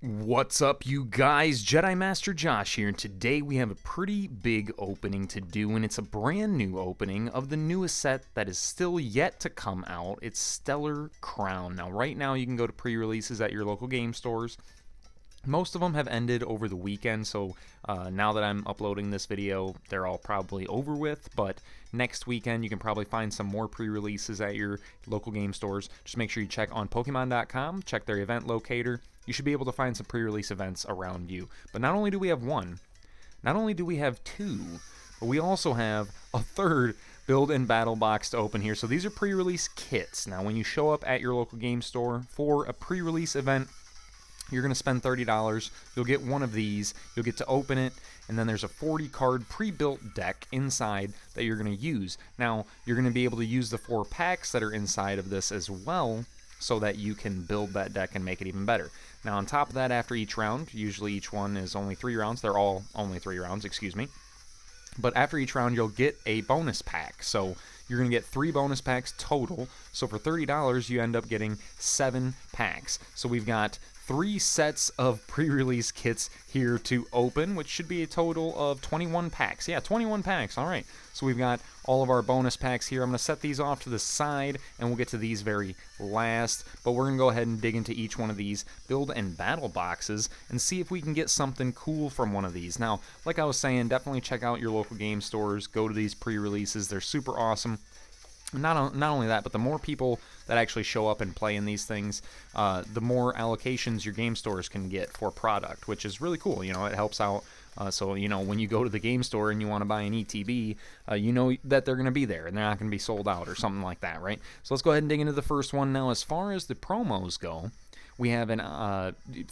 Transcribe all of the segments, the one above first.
What's up, you guys? Jedi Master Josh here, and today we have a pretty big opening to do, and it's a brand new opening of the newest set that is still yet to come out. It's Stellar Crown. Now, right now, you can go to pre-releases at your local game stores. Most of them have ended over the weekend, so now that I'm uploading this video, they're all probably over with, but next weekend you can probably find some more pre-releases at your local game stores. Just make sure you check on Pokemon.com, check their event locator. You should be able to find some pre-release events around you. But not only do we have one, not only do we have two, but we also have a third build and battle box to open here. So these are pre-release kits. Now when you show up at your local game store for a pre-release event, you're going to spend $30. You'll get one of these. You'll get to open it, and then there's a 40-card pre-built deck inside that you're going to use. Now, you're going to be able to use the 4 packs that are inside of this as well, so that you can build that deck and make it even better. Now, on top of that, after each round, usually each one is only 3 rounds. They're all only 3 rounds, excuse me. But after each round, you'll get a bonus pack. So you're going to get 3 bonus packs total. So for $30, you end up getting 7 packs. So we've got 3 sets of pre-release kits here to open, which should be a total of 21 packs. Yeah, 21 packs. All right. So we've got all of our bonus packs here. I'm going to set these off to the side, and we'll get to these very last. But we're going to go ahead and dig into each one of these build and battle boxes and see if we can get something cool from one of these. Now, like I was saying, definitely check out your local game stores. Go to these pre-releases. They're super awesome. Not only that, but the more people that actually show up and play in these things, the more allocations your game stores can get for product, which is really cool. You know, it helps out. So, you know, when you go to the game store and you want to buy an ETB, you know that they're going to be there and they're not going to be sold out or something like that, right? So let's go ahead and dig into the first one. Now, as far as the promos go, we have an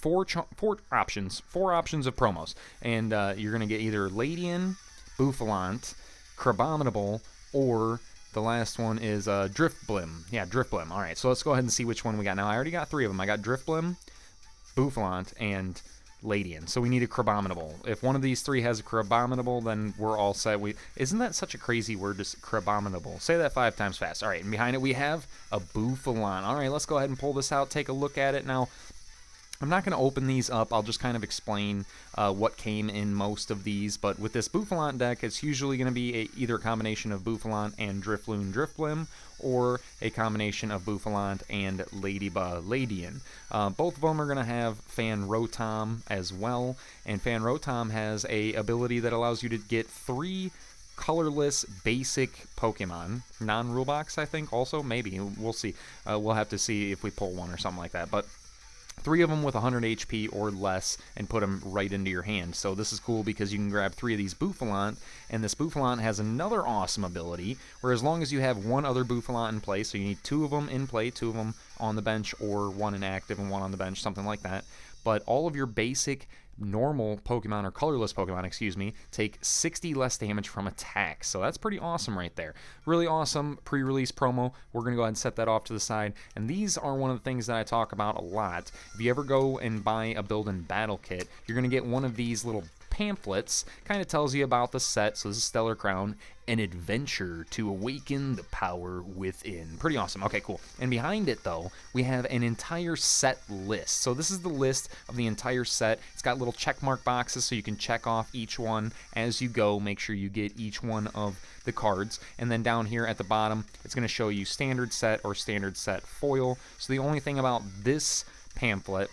four options of promos, and you're going to get either Ladian, Bouffalant, Crabominable, or the last one is Driftblim. Yeah, Driftblim. All right, so let's go ahead and see which one we got. Now, I already got 3 of them. I got Driftblim, Bouffalant, and Ladian. So we need a Crabominable. If one of these 3 has a Crabominable, then we're all set. Isn't that such a crazy word, just Crabominable? Say that 5 times fast. All right, and behind it we have a Bouffalant. All right, let's go ahead and pull this out, take a look at it. Now, I'm not going to open these up. I'll just kind of explain what came in most of these. But with this Bouffalant deck, it's usually going to be either a combination of Bouffalant and Drifloon Drifblim, or a combination of Bouffalant and Ladian. Both of them are going to have Fan Rotom as well. And Fan Rotom has a ability that allows you to get 3 colorless basic Pokemon. Non-rule box, I think, also. Maybe. We'll see. We'll have to see if we pull one or something like that. But 3 of them with 100 HP or less and put them right into your hand. So this is cool because you can grab 3 of these Bouffalant, and this Bouffalant has another awesome ability where as long as you have 1 other Bouffalant in play, so you need 2 of them in play, 2 of them on the bench, or 1 inactive and 1 on the bench, something like that. But all of your basic normal Pokemon, or colorless Pokemon, excuse me, take 60 less damage from attacks. So that's pretty awesome right there. Really awesome pre-release promo. We're going to go ahead and set that off to the side. And these are one of the things that I talk about a lot. If you ever go and buy a build and battle kit, you're going to get one of these little pamphlets. Kind of tells you about the set. So this is Stellar Crown, an adventure to awaken the power within. Pretty awesome. Okay, cool. And behind it, though, we have an entire set list. So this is the list of the entire set. It's got little check mark boxes so you can check off each one as you go. Make sure you get each one of the cards. And then down here at the bottom, it's going to show you standard set or standard set foil. So the only thing about this pamphlet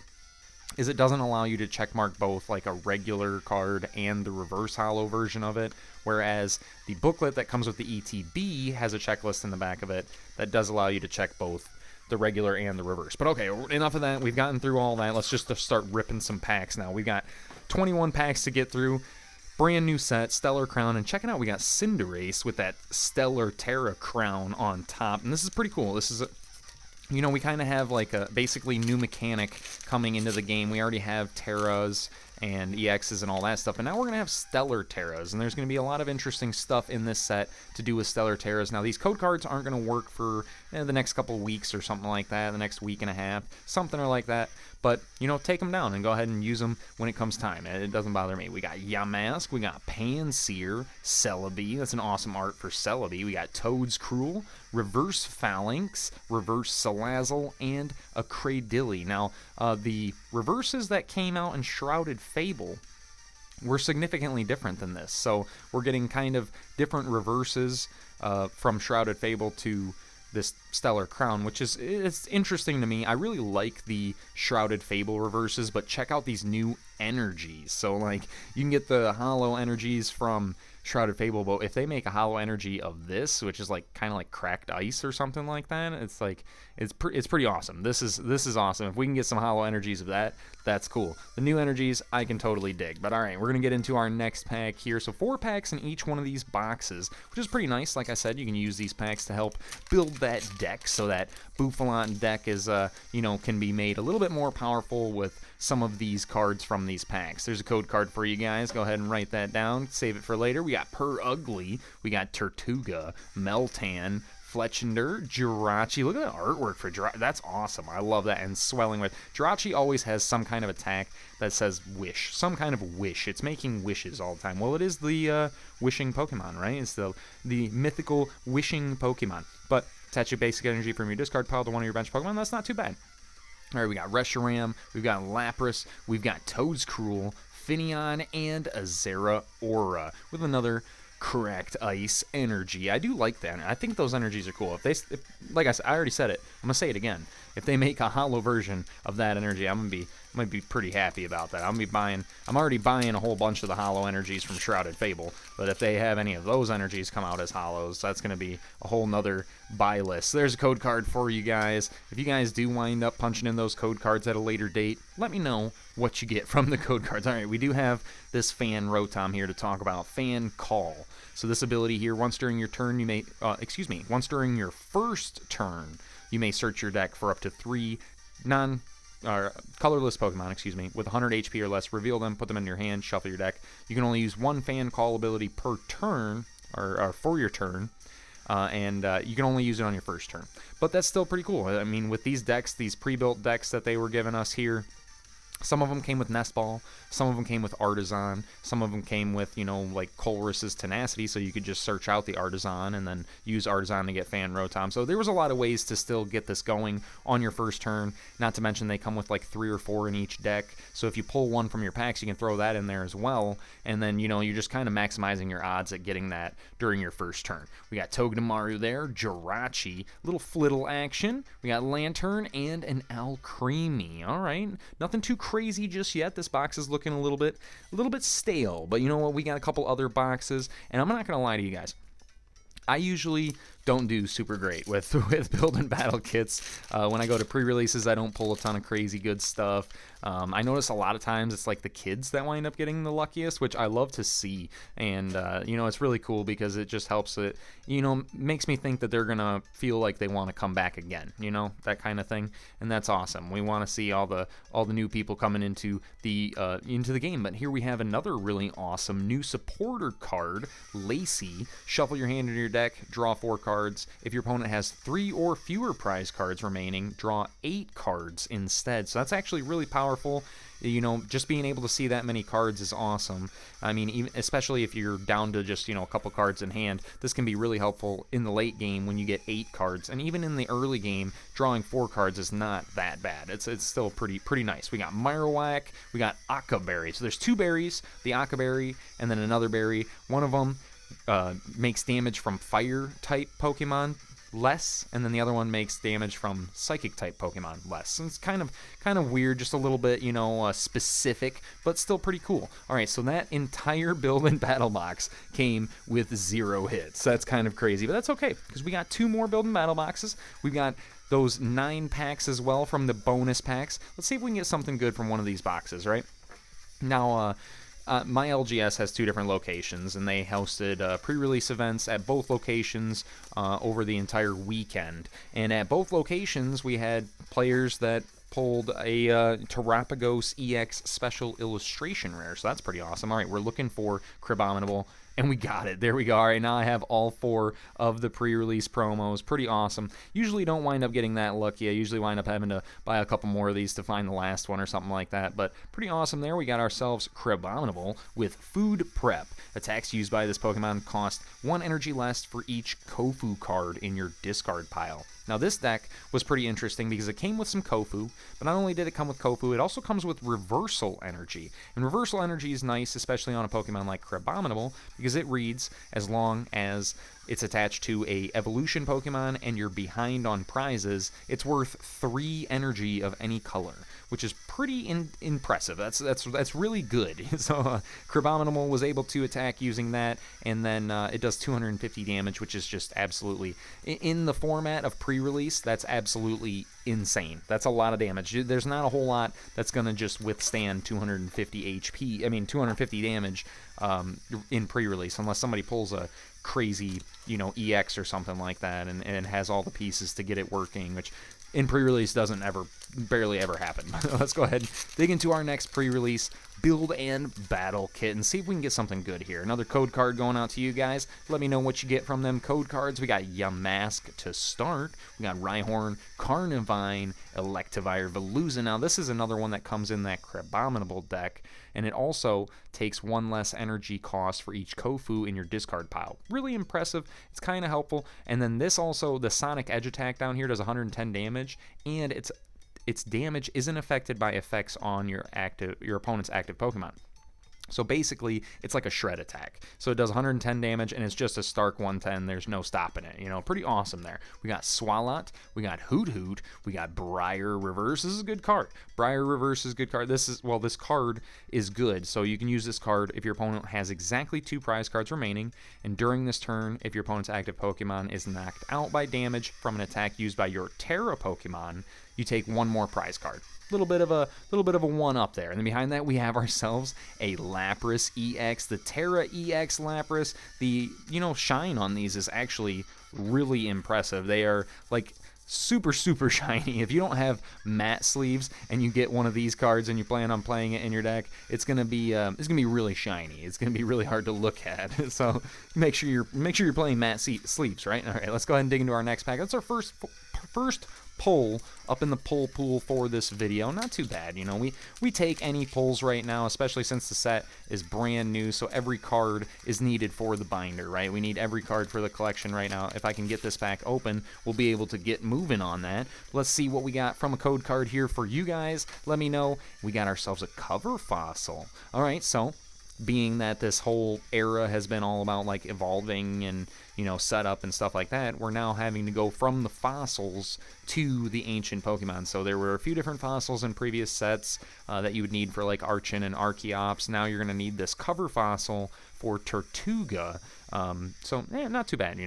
is it doesn't allow you to checkmark both like a regular card and the reverse holo version of it, whereas the booklet that comes with the ETB has a checklist in the back of it that does allow you to check both the regular and the reverse. But okay, enough of that. We've gotten through all that. Let's just start ripping some packs now. We've got 21 packs to get through. Brand new set, Stellar Crown, and check it out, we got Cinderace with that Stellar Terra crown on top, and this is pretty cool. This is you know, we kind of have like a basically new mechanic coming into the game. We already have Terras and EXs and all that stuff, and now we're going to have Stellar Terras, and there's going to be a lot of interesting stuff in this set to do with Stellar Terras. Now, these code cards aren't going to work for the next couple of weeks or something like that, the next week and a half, something like that, but, you know, take them down and go ahead and use them when it comes time. It doesn't bother me. We got Yamask, we got Pansear, Celebi, that's an awesome art for Celebi, we got Toad's Cruel, Reverse Phalanx, Reverse Salazzle, and a Cradilly. Now, the reverses that came out in Shrouded Fable were significantly different than this. So we're getting kind of different reverses from Shrouded Fable to this Stellar Crown, which is, it's interesting to me. I really like the Shrouded Fable reverses, but check out these new energies. So like you can get the hollow energies from Shrouded Fable, but if they make a hollow energy of this, which is like kind of like cracked ice or something like that, it's like it's pretty awesome. This is awesome. If we can get some hollow energies of that, that's cool. The new energies I can totally dig. But all right, we're gonna get into our next pack here. So 4 packs in each one of these boxes, which is pretty nice. Like I said, you can use these packs to help build that deck, so that Bouffalant deck is can be made a little bit more powerful with some of these cards from these packs. There's a code card for you guys. Go ahead and write that down. Save it for later. We got Ugly. We got Tortuga, Meltan, Fletchender, Jirachi. Look at that artwork for Jirachi. That's awesome. I love that. And Swelling Witch. Jirachi always has some kind of attack that says wish. Some kind of wish. It's making wishes all the time. Well, it is the wishing Pokemon, right? It's the mythical wishing Pokemon. But attach your basic energy from your discard pile to one of your bench Pokemon. That's not too bad. All right, we got Reshiram, we've got Lapras, we've got Toedscruel, Finneon, and Azera Aura with another correct ice energy. I do like that. I think those energies are cool. If like I said, I already said it. I'm gonna say it again. If they make a hollow version of that energy, I'm gonna be pretty happy about that. I'm already buying a whole bunch of the hollow energies from Shrouded Fable. But if they have any of those energies come out as hollows, that's gonna be a whole nother buy list. There's a code card for you guys. If you guys do wind up punching in those code cards at a later date, let me know what you get from the code cards. All right, we do have this Fan Rotom here to talk about. Fan Call. So this ability here, once during your turn, once during your first turn, you may search your deck for up to 3 colorless Pokemon, with 100 HP or less. Reveal them, put them in your hand, shuffle your deck. You can only use 1 Fan Call ability per turn, or for your turn. And you can only use it on your first turn. But that's still pretty cool. I mean, with these decks, these pre-built decks that they were giving us here, some of them came with Nest Ball, some of them came with Artisan, some of them came with, like Colress's Tenacity, so you could just search out the Artisan and then use Artisan to get Fan Rotom. So there was a lot of ways to still get this going on your first turn, not to mention they come with like 3 or 4 in each deck, so if you pull one from your packs, you can throw that in there as well, and then, you're just kind of maximizing your odds at getting that during your first turn. We got Togedemaru there, Jirachi, little Flittle action, we got Lantern, and an Alcremie. All right, nothing too crazy just yet. This box is looking a little bit stale, but you know what? We got a couple other boxes, and I'm not gonna lie to you guys. I usually don't do super great with building battle kits. When I go to pre-releases, I don't pull a ton of crazy good stuff. I notice a lot of times it's like the kids that wind up getting the luckiest, which I love to see. And, it's really cool because it just helps it, makes me think that they're going to feel like they want to come back again, that kind of thing. And that's awesome. We want to see all the new people coming into the game. But here we have another really awesome new supporter card, Lacey. Shuffle your hand into your deck, draw 4 cards. If your opponent has 3 or fewer prize cards remaining, draw 8 cards instead. So that's actually really powerful. Just being able to see that many cards is awesome. I mean, especially if you're down to just, a couple cards in hand, this can be really helpful in the late game when you get 8 cards. And even in the early game, drawing 4 cards is not that bad. It's still pretty nice. We got Marowak, we got Akka Berry. So there's 2 berries, the Akka Berry, and then another berry. One of them makes damage from fire type Pokemon less, and then the other one makes damage from psychic type Pokemon less. So it's kind of weird, just a little bit, specific, but still pretty cool. All right, so that entire build and battle box came with 0 hits. That's kind of crazy, but that's okay because we got 2 more build and battle boxes. We've got those 9 packs as well from the bonus packs. Let's see if we can get something good from one of these boxes, right? Now, my LGS has 2 different locations, and they hosted pre-release events at both locations over the entire weekend. And at both locations, we had players that pulled a Terapagos EX Special Illustration Rare, so that's pretty awesome. All right, we're looking for Crabominable, and we got it. There we go. All right, now I have all 4 of the pre-release promos. Pretty awesome. Usually don't wind up getting that lucky. I usually wind up having to buy a couple more of these to find the last one or something like that, but pretty awesome there. We got ourselves Crabominable with Food Prep. Attacks used by this Pokemon cost 1 energy less for each Kofu card in your discard pile. Now this deck was pretty interesting because it came with some Kofu, but not only did it come with Kofu, it also comes with Reversal Energy. And Reversal Energy is nice, especially on a Pokemon like Crabominable, because it reads as long as it's attached to a evolution Pokemon and you're behind on prizes, it's worth 3 energy of any color, which is pretty impressive. That's really good. So Crabominable was able to attack using that, and then it does 250 damage, which is just absolutely, in the format of pre-release, that's absolutely insane. That's a lot of damage. There's not a whole lot that's going to just withstand 250 HP, I mean 250 damage in pre-release, unless somebody pulls a crazy, EX or something like that, and has all the pieces to get it working, which in pre-release doesn't barely ever happen. Let's go ahead and dig into our next pre-release build and battle kit and see if we can get something good here. Another code card going out to you guys. Let me know what you get from them code cards. We got Yamask to start. We got Rhyhorn, Carnivine, Electivire, Veluza. Now this is another one that comes in that Crabominable deck, and it also takes 1 less energy cost for each Kofu in your discard pile. Really impressive. It's kind of helpful. And then this also, the Sonic Edge attack down here does 110 damage, and its damage isn't affected by effects on your opponent's active Pokemon. So basically, it's like a shred attack. So it does 110 damage, and it's just a stark 110. There's no stopping it. Pretty awesome there. We got Swalot, we got Hoot Hoot, we got Briar Reverse. This is a good card. Briar Reverse is a good card. This card is good. So you can use this card if your opponent has exactly 2 prize cards remaining, and during this turn, if your opponent's active Pokemon is knocked out by damage from an attack used by your Terra Pokemon, you take 1 more prize card. Little bit of a one up there. And then behind that we have ourselves a Lapras EX, the Terra EX Lapras. The shine on these is actually really impressive. They are like super shiny. If you don't have matte sleeves and you get one of these cards and you plan on playing it in your deck, it's gonna be really shiny. It's gonna be really hard to look at. So make sure you're playing matte sleeves, right? All right, let's go ahead and dig into our next pack. That's our first pull up in the pull pool for this video. Not too bad, we take any pulls right now, especially since the set is brand new, so every card is needed for the binder, right? We need every card for the collection right now. If I can get this pack open, we'll be able to get moving on that. Let's see what we got from a code card here for you guys. Let me know. We got ourselves a cover fossil. All right, so being that this whole era has been all about like evolving and setup and stuff like that, we're now having to go from the fossils to the ancient Pokemon. So there were a few different fossils in previous sets that you would need for like Archon and Archeops. Now you're going to need this cover fossil for Tortuga. So not too bad,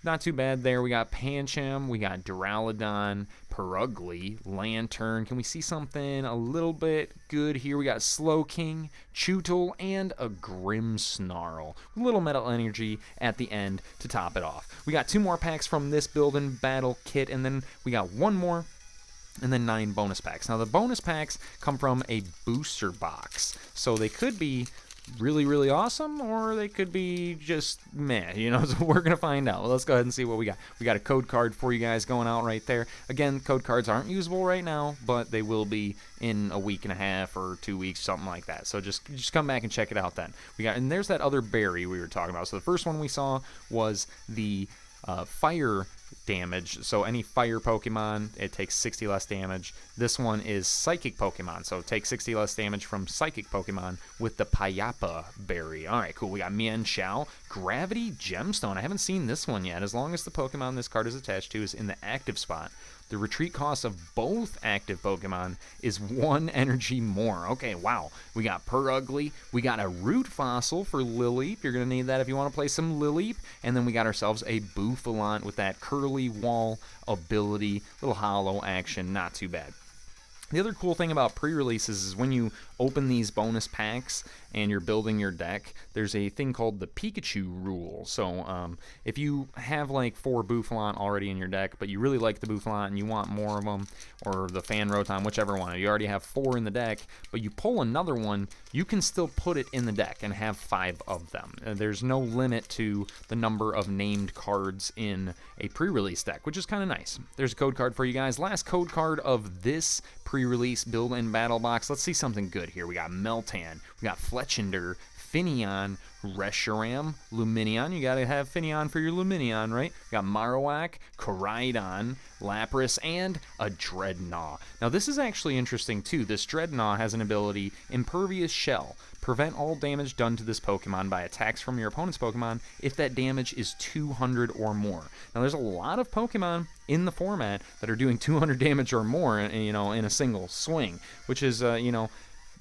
not too bad there. We got Pancham, we got Duraludon, Perugly, Lantern. Can we see something a little bit good here? We got Slowking, Chewtle, and a Grimmsnarl. Little Metal Energy at the end to top it off. We got 2 more packs from this build and battle kit, and then we got 1 more, and then 9 bonus packs. Now the bonus packs come from a booster box, so they could be really awesome, or they could be just meh, so we're gonna find out. Well, let's go ahead and see what we got. We got a code card for you guys going out right there. Again, code cards aren't usable right now, but they will be in a week and a half or 2 weeks, something like that. So just come back and check it out then. And there's that other berry we were talking about. So the first one we saw was the fire damage. So any fire Pokemon, it takes 60 less damage. This one is psychic Pokemon, so it takes 60 less damage from psychic Pokemon with the Payapa berry. All right, cool. We got Mienshao, Gravity Gemstone. I haven't seen this one yet. As long as the Pokemon this card is attached to is in the active spot, the retreat cost of both active Pokemon is 1 energy more. Okay, wow. We got Perugly. We got a Root Fossil for Lileep. You're going to need that if you want to play some Lileep. And then we got ourselves a Bouffalant with that Curly Wall ability. Little hollow action. Not too bad. The other cool thing about pre-releases is when you open these bonus packs and you're building your deck, there's a thing called the Pikachu rule. So if you have like 4 Bouffalant already in your deck, but you really like the Bouffalant and you want more of them, or the Fan Rotom, whichever one, you already have 4 in the deck, but you pull another one, you can still put it in the deck and have 5 of them. There's no limit to the number of named cards in a pre-release deck, which is kind of nice. There's a code card for you guys. Last code card of this pre-release build and battle box. Let's see something good here. We got Meltan, we got Fletchinder, Finion, Reshiram, Luminion. You gotta have Finion for your Luminion, right? We got Marowak, Koraidon, Lapras, and a Dreadnought. Now this is actually interesting too. This Dreadnought has an ability, Impervious Shell. Prevent all damage done to this Pokemon by attacks from your opponent's Pokemon if that damage is 200 or more. Now there's a lot of Pokemon in the format that are doing 200 damage or more, you know, in a single swing, which is, you know,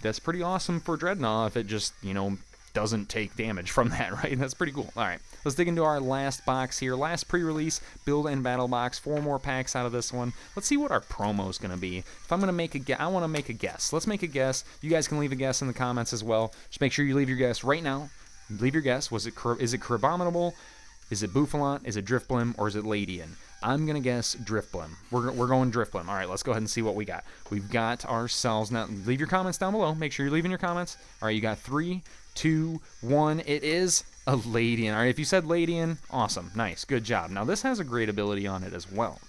that's pretty awesome for Dreadnought if it just, you know, doesn't take damage from that, right? That's pretty cool. All right, let's dig into our last box here. Last pre-release build and battle box. 4 more packs out of this one. Let's see what our promo is going to be. If I'm going to make a guess, I want to make a guess. Let's make a guess. You guys can leave a guess in the comments as well. Just make sure you leave your guess right now. Leave your guess. Is it Crabominable? Is it Bouffalant? Is it Drifblim? Or is it Ladian? I'm going to guess Drifblim. We're going Drifblim. All right, let's go ahead and see what we got. We've got ourselves... Now, leave your comments down below. Make sure you're leaving your comments. All right, you got 3, 2, 1. It is a Ladian. All right, if you said Ladian, awesome. Nice. Good job. Now, this has a great ability on it as well.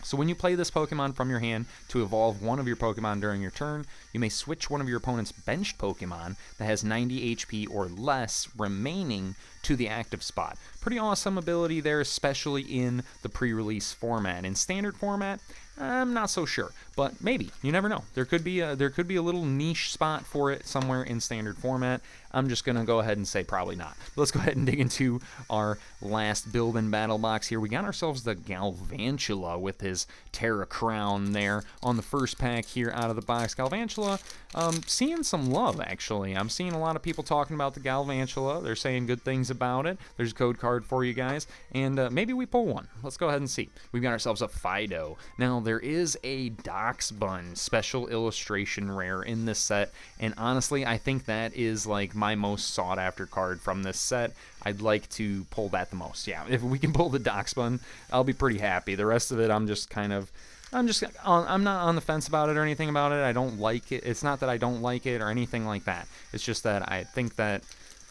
So when you play this Pokemon from your hand to evolve one of your Pokemon during your turn, you may switch one of your opponent's benched Pokemon that has 90 HP or less remaining to the active spot. Pretty awesome ability there, especially in the pre-release format. In standard format, I'm not so sure, but maybe. You never know. There could be a little niche spot for it somewhere in standard format. I'm just going to go ahead and say probably not. Let's go ahead and dig into our last build and battle box here. We got ourselves the Galvantula with his Terra Crown there on the first pack here out of the box. Galvantula, seeing some love, actually. I'm seeing a lot of people talking about the Galvantula. They're saying good things about it. There's a code card for you guys, and maybe we pull one. Let's go ahead and see. We've got ourselves a Fido. Now, there is a Doxbun special illustration rare in this set, and honestly, I think that is like my most sought after card from this set. I'd like to pull that the most. Yeah, if we can pull the Doxbun, I'll be pretty happy. The rest of it, I'm not on the fence about it or anything about it. I don't like it. It's not that I don't like it or anything like that. It's just that I think that,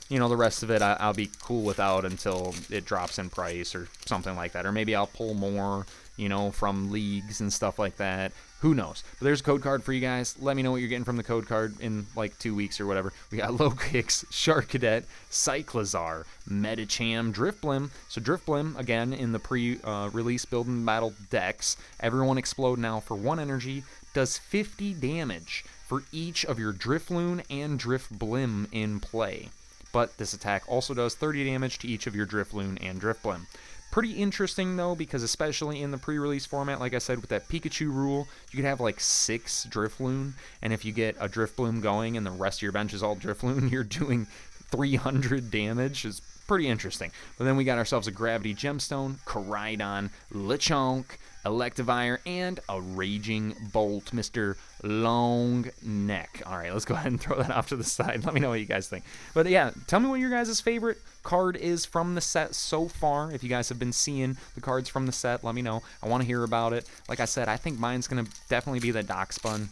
you know, the rest of it I'll be cool without until it drops in price or something like that. Or maybe I'll pull more, you know, from leagues and stuff like that. Who knows? But there's a code card for you guys. Let me know what you're getting from the code card in like 2 weeks or whatever. We got Lokix, Sharkadet, Cyclizar, Medicham, Drifblim. So Drifblim, again, in the pre-release build and battle decks. Everyone Explode now for 1 energy. Does 50 damage for each of your Drifloon and Drifblim in play. But this attack also does 30 damage to each of your Drifloon and Drifblim. Pretty interesting, though, because especially in the pre-release format, like I said, with that Pikachu rule, you could have like 6 Drifloon, and if you get a Drifblim going and the rest of your bench is all Drifloon, you're doing 300 damage. It's pretty interesting. But then we got ourselves a Gravity Gemstone, Koraidon, Lechonk, Electivire, and a Raging Bolt, Mr. Long Neck. All right, let's go ahead and throw that off to the side. Let me know what you guys think. But yeah, tell me what your guys' favorite card is from the set so far. If you guys have been seeing the cards from the set, let me know. I want to hear about it. Like I said, I think mine's going to definitely be the Doxbun.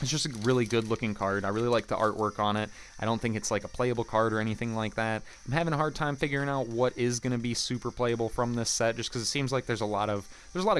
It's just a really good looking card. I really like the artwork on it. I don't think it's like a playable card or anything like that. I'm having a hard time figuring out what is going to be super playable from this set, just because it seems like there's a lot of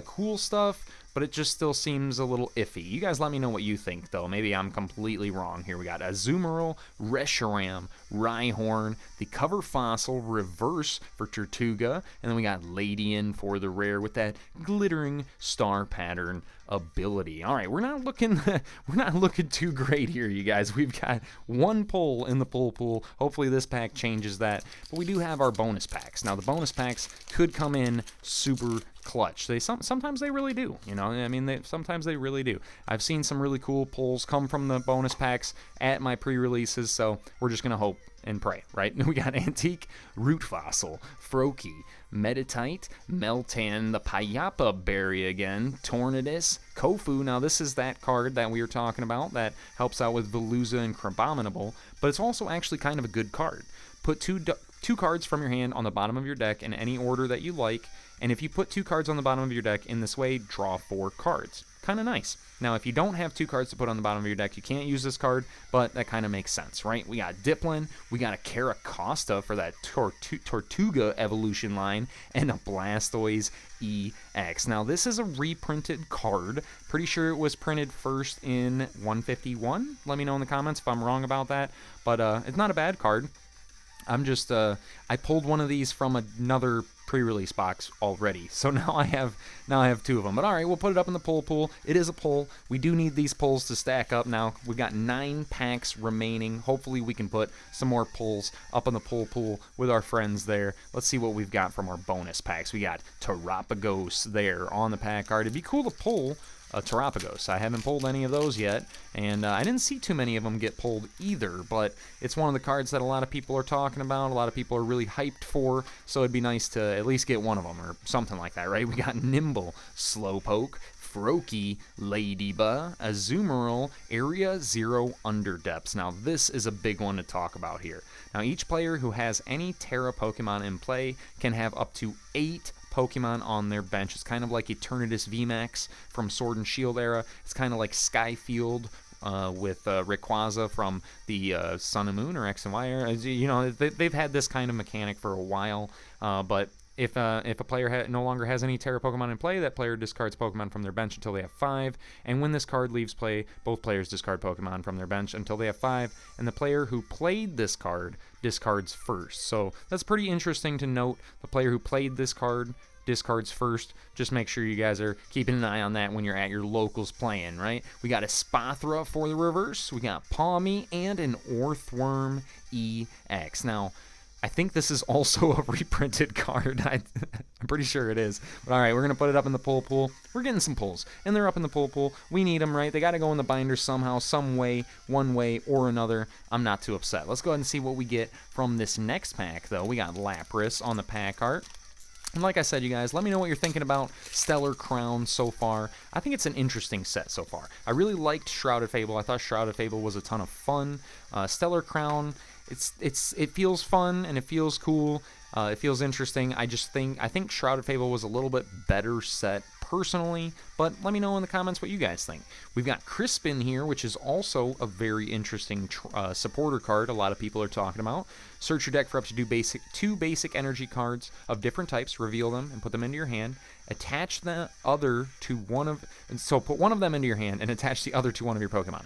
cool stuff, but it just still seems a little iffy. You guys let me know what you think, though. Maybe I'm completely wrong here. We got Azumarill, Reshiram, Rhyhorn, the Cover Fossil Reverse for Tortuga, and then we got Ladian for the rare with that glittering star pattern ability. All right, we're not looking too great here, you guys. We've got 1 pull in the pull pool. Hopefully this pack changes that, but we do have our bonus packs. Now the bonus packs could come in super clutch. Sometimes they really do, you know. I mean, sometimes they really do. I've seen some really cool pulls come from the bonus packs at my pre-releases, so we're just gonna hope and pray, right? We got Antique, Root Fossil, Froakie, Meditite, Meltan, the Payapa Berry again, Tornadus, Kofu. Now this is that card that we were talking about that helps out with Veluza and Crabominable, but it's also actually kind of a good card. Put two cards from your hand on the bottom of your deck in any order that you like, And if you put 2 cards on the bottom of your deck in this way, draw 4 cards. Kind of nice. Now, if you don't have 2 cards to put on the bottom of your deck, you can't use this card, but that kind of makes sense, right? We got Diplin, we got a Caracosta for that Tortuga evolution line, and a Blastoise EX. Now, this is a reprinted card. Pretty sure it was printed first in 151. Let me know in the comments if I'm wrong about that, but it's not a bad card. I'm just, I pulled one of these from another pre-release box already, so now I have 2 of them. But all right, we'll put it up in the pull pool. It is a pull. We do need these pulls to stack up now. We've got 9 packs remaining. Hopefully we can put some more pulls up in the pull pool with our friends there. Let's see what we've got from our bonus packs. We got Terapagos there on the pack card. It'd be cool to pull a Terapagos. I haven't pulled any of those yet, and I didn't see too many of them get pulled either, but it's one of the cards that a lot of people are talking about, a lot of people are really hyped for, so it'd be nice to at least get one of them, or something like that, right? We got Nimble, Slowpoke, Froakie, Ladybug, Azumarill, Area 0 Underdepths. Now, this is a big one to talk about here. Now, each player who has any Terra Pokemon in play can have up to 8 Pokemon on their bench. It's kind of like Eternatus VMAX from Sword and Shield era. It's kind of like Skyfield with Rayquaza from the Sun and Moon or X and Y era. You know, they've had this kind of mechanic for a while, but if a player no longer has any Terra Pokemon in play, that player discards Pokemon from their bench until they have 5. And when this card leaves play, both players discard Pokemon from their bench until they have 5. And the player who played this card discards first. So that's pretty interesting to note. The player who played this card discards first. Just make sure you guys are keeping an eye on that when you're at your locals playing, right? We got a Spathra for the reverse. We got Pawmi and an Orthworm EX. Now, I think this is also a reprinted card. I'm pretty sure it is. But all right, we're going to put it up in the pull pool. We're getting some pulls, and they're up in the pull pool. We need them, right? They got to go in the binder somehow, some way, one way or another. I'm not too upset. Let's go ahead and see what we get from this next pack, though. We got Lapras on the pack art. And like I said, you guys, let me know what you're thinking about Stellar Crown so far. I think it's an interesting set so far. I really liked Shrouded Fable. I thought Shrouded Fable was a ton of fun. Stellar Crown, it feels fun and it feels cool. It feels interesting. I think Shrouded Fable was a little bit better set personally, but let me know in the comments what you guys think. We've got Crispin here, which is also a very interesting supporter card a lot of people are talking about. Search your deck for up to 2 basic energy cards of different types, reveal them, and put them into your hand. Attach the other to put one of them into your hand and attach the other to one of your Pokemon,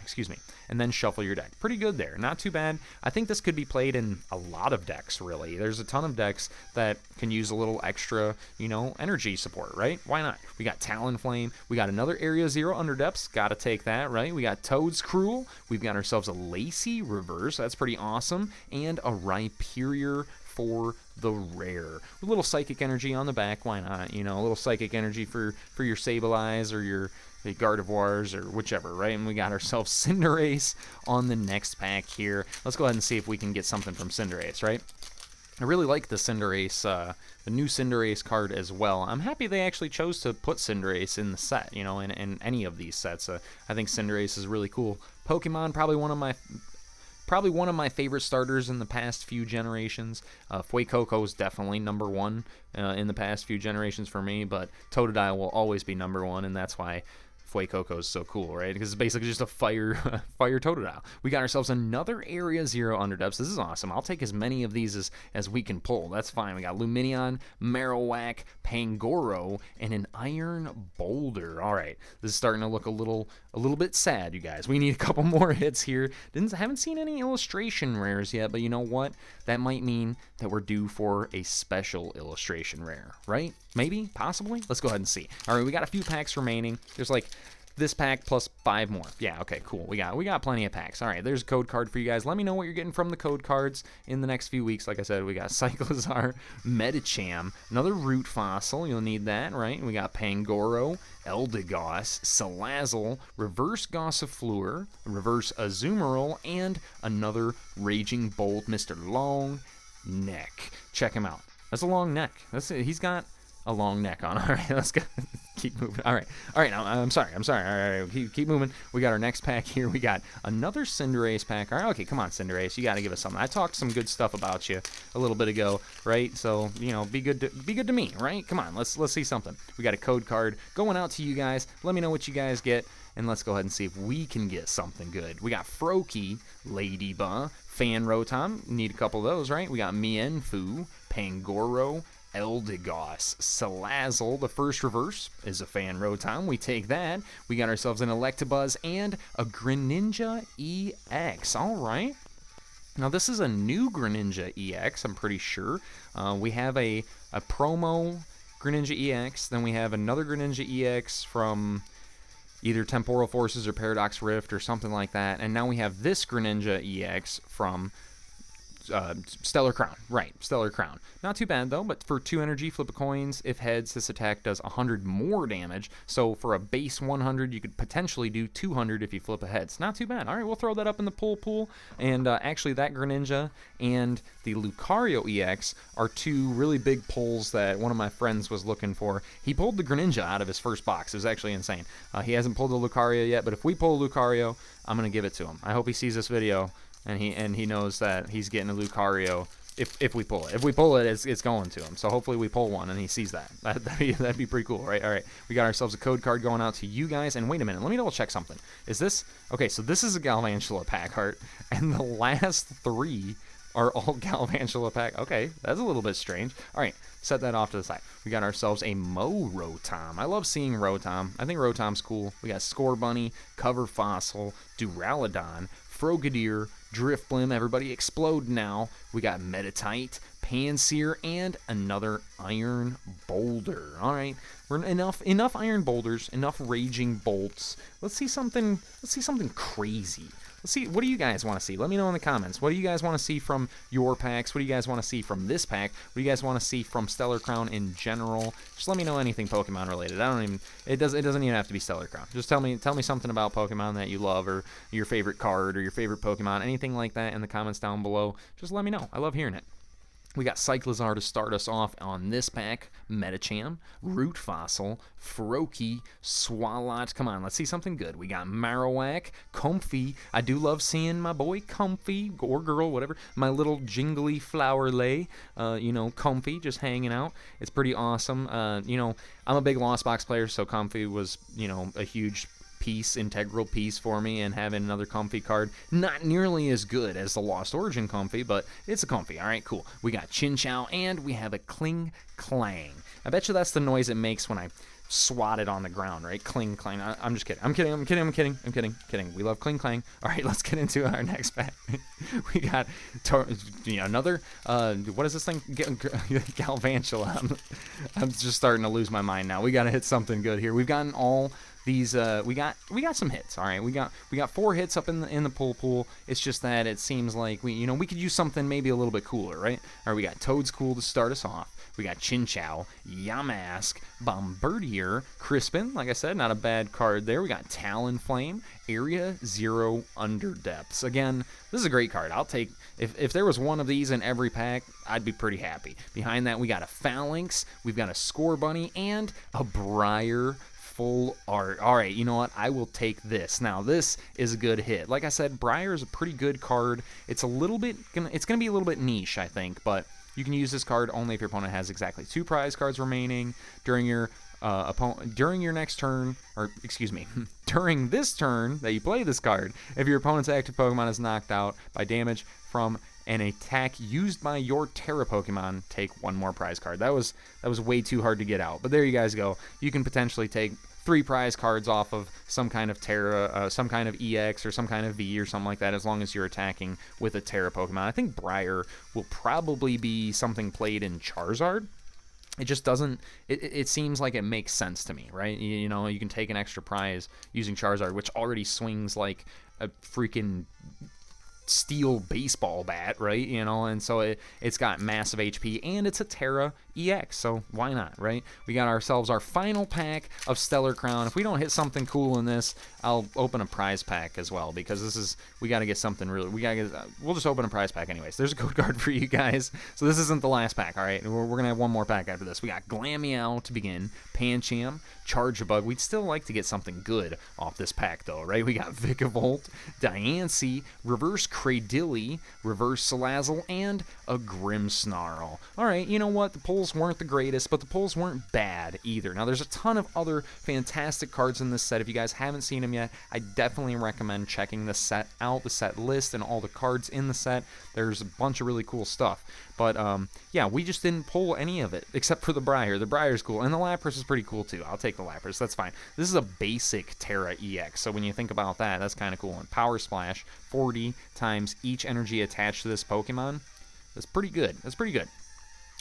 and then shuffle your deck. Pretty good there, not too bad. I think this could be played in a lot of decks, really. There's a ton of decks that can use a little extra, energy support, right? Why not? We got Talonflame, we got another Area 0 Underdepths, gotta take that, right? We got Toad's Cruel, we've got ourselves a Lacy reverse, that's pretty awesome, and a Rhyperior for the rare. A little Psychic Energy on the back, why not? A little Psychic Energy for your Sableye or your Gardevoirs or whichever, right? And we got ourselves Cinderace on the next pack here. Let's go ahead and see if we can get something from Cinderace, right? I really like the Cinderace, the new Cinderace card as well. I'm happy they actually chose to put Cinderace in the set, in any of these sets. I think Cinderace is really cool Pokemon, probably one of my favorite starters in the past few generations. Fuecoco is definitely number 1 in the past few generations for me, but Totodile will always be number 1, and that's why Fuecoco is so cool, right? Because it's basically just a fire Totodile. We got ourselves another Area 0 Underdepths. This is awesome. I'll take as many of these as we can pull. That's fine. We got Lumineon, Marowak, Pangoro, and an Iron Boulder. All right, this is starting to look a little bit sad, you guys. We need a couple more hits here. Haven't seen any illustration rares yet, but you know what? That might mean that we're due for a special illustration rare, right? Maybe, possibly. Let's go ahead and see. All right, we got a few packs remaining. There's like this pack plus 5 more. Yeah, okay, cool. We got plenty of packs. All right, there's a code card for you guys. Let me know what you're getting from the code cards in the next few weeks. Like I said, we got Cyclizar, Medicham, another Root Fossil. You'll need that, right? We got Pangoro, Eldegoss, Salazzle, Reverse Gossifleur, Reverse Azumarill, and another Raging Bolt, Mr. Long Neck. Check him out. That's a long neck. He's got a long neck on. All right, let's go. keep moving. All right. I'm sorry. All right. Keep moving. We got our next pack here. We got another Cinderace pack. All right. Okay. Come on, Cinderace. You got to give us something. I talked some good stuff about you a little bit ago, right? So be good to me, right? Come on. Let's see something. We got a code card going out to you guys. Let me know what you guys get, and let's go ahead and see if we can get something good. We got Froakie, Ladybug, Fan Rotom. Need a couple of those, right? We got Mienfoo, Pangoro, Eldegoss, Salazzle. The first reverse is a Fan Rotom. We take that. We got ourselves an Electabuzz and a Greninja EX. All right. Now, this is a new Greninja EX, I'm pretty sure. We have a promo Greninja EX. Then we have another Greninja EX from either Temporal Forces or Paradox Rift or something like that. And now we have this Greninja EX from Stellar Crown. Right, Stellar Crown. Not too bad, though, but for 2 energy, flip a coins. If heads, this attack does 100 more damage. So for a base 100, you could potentially do 200 if you flip a heads. Not too bad. All right, we'll throw that up in the pool. And actually, that Greninja and the Lucario EX are 2 really big pulls that one of my friends was looking for. He pulled the Greninja out of his first box. It was actually insane. He hasn't pulled the Lucario yet, but if we pull Lucario, I'm going to give it to him. I hope he sees this video. And he knows that he's getting a Lucario if we pull it. If we pull it, it's going to him. So hopefully we pull one and he sees that. That'd be pretty cool, right? All right, we got ourselves a code card going out to you guys. And wait a minute, let me double check something. Is this okay? So this is a Galvantula pack art, and the last 3 are all Galvantula pack. Okay, that's a little bit strange. All right, set that off to the side. We got ourselves a Rotom. I love seeing Rotom. I think Rotom's cool. We got Scorbunny, Cover Fossil, Duraludon, Frogadier, Drifblim, everybody explode now. We got Meditite, Pansear, and another Iron Boulder. All right, we're enough Iron Boulders, enough Raging Bolts. Let's see something crazy. Let's see, what do you guys want to see? Let me know in the comments. What do you guys want to see from your packs? What do you guys want to see from this pack? What do you guys want to see from Stellar Crown in general? Just let me know anything Pokemon related. It doesn't even have to be Stellar Crown. Just tell me something about Pokemon that you love, or your favorite card, or your favorite Pokemon, anything like that in the comments down below. Just let me know. I love hearing it. We got Cyclizar to start us off on this pack. Medicham, Root Fossil, Froakie, Swalot. Come on, let's see something good. We got Marowak, Comfey. I do love seeing my boy Comfey, or girl, whatever. My little jingly flower lay, Comfey, just hanging out. It's pretty awesome. I'm a big Lost Box player, so Comfey was, a huge integral piece for me, and having another Comfey card, not nearly as good as the Lost Origin Comfey, but it's a Comfey. All right, cool. We got Chinchou, and we have a Kling Clang. I bet you that's the noise it makes when I swat it on the ground, right? Kling Clang. I'm just kidding. I'm kidding. We love Kling Clang. All right, let's get into our next pack. We got another, what is this thing? Galvantula. I'm just starting to lose my mind now. We got to hit something good here. We've gotten all these, we got some hits. All right, we got 4 hits up in the pool. It's just that it seems like we could use something maybe a little bit cooler, right? All right, we got Toadscool to start us off. We got Chinchou, Yamask, Bombardier, Crispin. Like I said, not a bad card there. We got Talonflame, Area 0 Underdepths. Again, this is a great card. I'll take, if there was one of these in every pack, I'd be pretty happy. Behind that, we got a Phalanx, we've got a Scorbunny, and a Briar full art. All right, you know what? I will take this. Now, this is a good hit. Like I said, Briar is a pretty good card. It's gonna be a little bit niche, I think, but you can use this card only if your opponent has exactly 2 prize cards remaining during your next turn, or excuse me, during this turn that you play this card. If your opponent's active Pokemon is knocked out by damage from an attack used by your Terra Pokemon, take 1 more prize card. That was way too hard to get out, but there you guys go. You can potentially take 3 prize cards off of some kind of Terra, some kind of EX, or some kind of V, or something like that, as long as you're attacking with a Terra Pokemon. I think Briar will probably be something played in Charizard. It just doesn't, it seems like it makes sense to me, right? You can take an extra prize using Charizard, which already swings like a freaking steel baseball bat, right? And so it's got massive HP, and it's a Terra EX, so why not, right? We got ourselves our final pack of Stellar Crown. If we don't hit something cool in this, I'll open a prize pack as well, because this is, we got to get something really, we'll just open a prize pack anyways. There's a code card for you guys, so this isn't the last pack, all right? We're going to have one more pack after this. We got Glameow to begin, Pancham, Charjabug. We'd still like to get something good off this pack, though, right? We got Vikavolt, Diancie, Reverse Cradily, Reverse Salazzle, and a Grimmsnarl. All right, you know what? The pulls weren't the greatest, but the pulls weren't bad either. Now, there's a ton of other fantastic cards in this set. If you guys haven't seen them yet, I definitely recommend checking the set out, the set list, and all the cards in the set. There's a bunch of really cool stuff. But, yeah, we just didn't pull any of it, except for the Briar. The Briar's cool, and the Lapras is pretty cool, too. I'll take the Lapras. That's fine. This is a basic Terra EX, so when you think about that, that's kind of cool. And Power Splash, 40 times each energy attached to this Pokemon. That's pretty good. That's pretty good.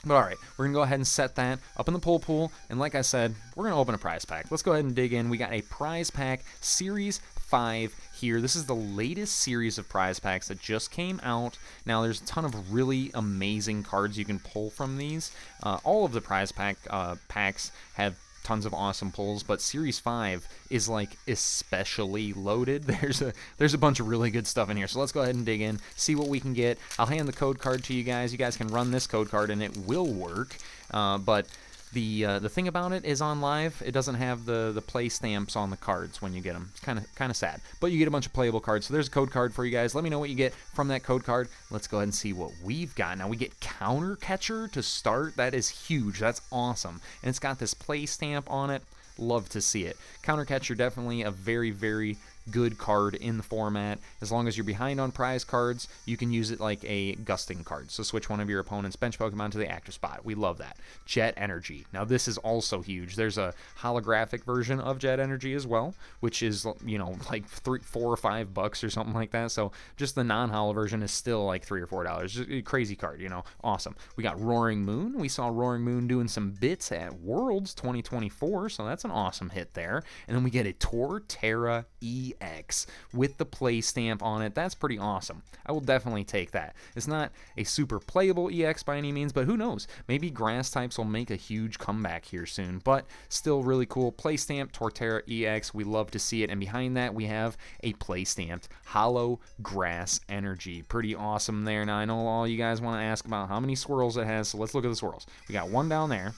But all right, we're going to go ahead and set that up in the pull pool. And like I said, we're going to open a prize pack. Let's go ahead and dig in. We got a prize pack, Series 5 here. This is the latest series of prize packs that just came out. Now, there's a ton of really amazing cards you can pull from these. All of the prize packs have tons of awesome pulls, but Series 5 is like especially loaded. There's a bunch of really good stuff in here. So let's go ahead and dig in, see what we can get. I'll hand the code card to you guys. You guys can run this code card and it will work. But the thing about it is on live, it doesn't have the play stamps on the cards when you get them. It's kind of sad. But you get a bunch of playable cards. So there's a code card for you guys. Let me know what you get from that code card. Let's go ahead and see what we've got. Now we get Counter Catcher to start. That is huge. That's awesome. And it's got this play stamp on it. Love to see it. Counter Catcher, definitely a very, very good card in the format. As long as you're behind on prize cards, you can use it like a gusting card. So switch one of your opponent's bench Pokemon to the active spot. We love that. Jet Energy. Now this is also huge. There's a holographic version of Jet Energy as well, which is, you know, like $4 or $5 or something like that. So just the non-holo version is still like $3 or $4. Just a crazy card, you know. Awesome. We got Roaring Moon. We saw Roaring Moon doing some bits at Worlds 2024, so that's an awesome hit there. And then we get a Torterra EX with the play stamp on it. That's pretty awesome. I will definitely take that. It's not a super playable EX by any means, but who knows? Maybe grass types will make a huge comeback here soon, but still really cool. Play stamp Torterra EX. We love to see it. And behind that, we have a play stamped Hollow Grass Energy. Pretty awesome there. Now, I know all you guys want to ask about how many swirls it has, so let's look at the swirls. We got one down there.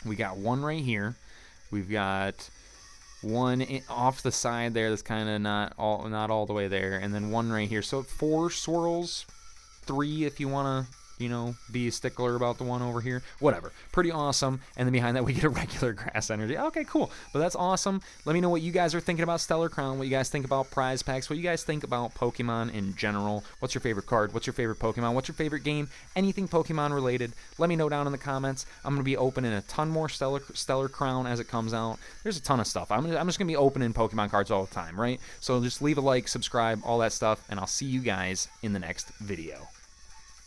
We got one right here. We've got one off the side there that's kind of not all the way there, and then one right here. So 4 swirls, 3 if you want to, you know, be a stickler about the one over here. Whatever. Pretty awesome. And then behind that, we get a regular grass energy. Okay, cool. But that's awesome. Let me know what you guys are thinking about Stellar Crown, what you guys think about prize packs, what you guys think about Pokemon in general. What's your favorite card? What's your favorite Pokemon? What's your favorite game? Anything Pokemon related? Let me know down in the comments. I'm going to be opening a ton more Stellar Crown as it comes out. There's a ton of stuff. I'm just going to be opening Pokemon cards all the time, right? So just leave a like, subscribe, all that stuff, and I'll see you guys in the next video.